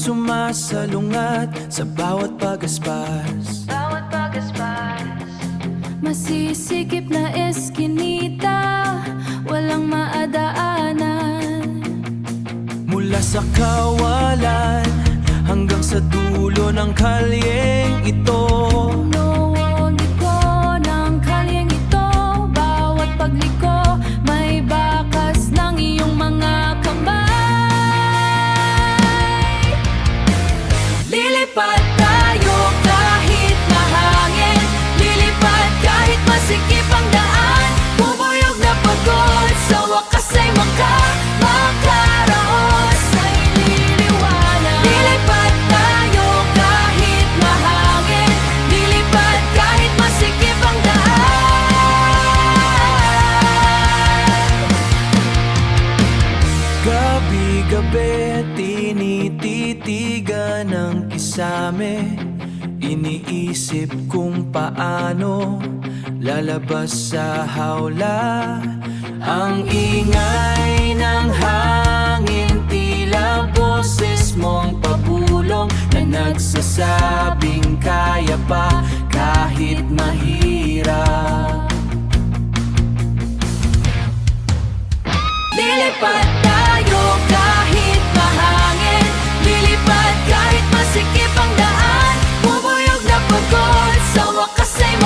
sumasalungat sa bawat pagaspas. Masisikip na eskinita, walang maadaanan. Mula sa kawalan hanggang sa dulo ng kalyeng ito. Liko ng kalyeng ito, bawat pagliko may bakas ng iyong mga kamay. Lilipad tayo kahit mahangin, lilipad kahit masikip ang daan. Bubuyog na pagod, sa wakas ay makaraos ay liliwanag. Lilipad tayo kahit mahangin, lilipad kahit masikip ang daan. Gabi-gabi tinititigan ng kisame, iniisip kung paano lalabas sa hawla. Ang ingay ng hangin, tila boses mong pabulong na nagsasabing kaya pa kahit mahirap. Lilipad tayo kahit mahangin, lilipad kahit masikip ang daan. Bubuyog na pagod, sa wakas ay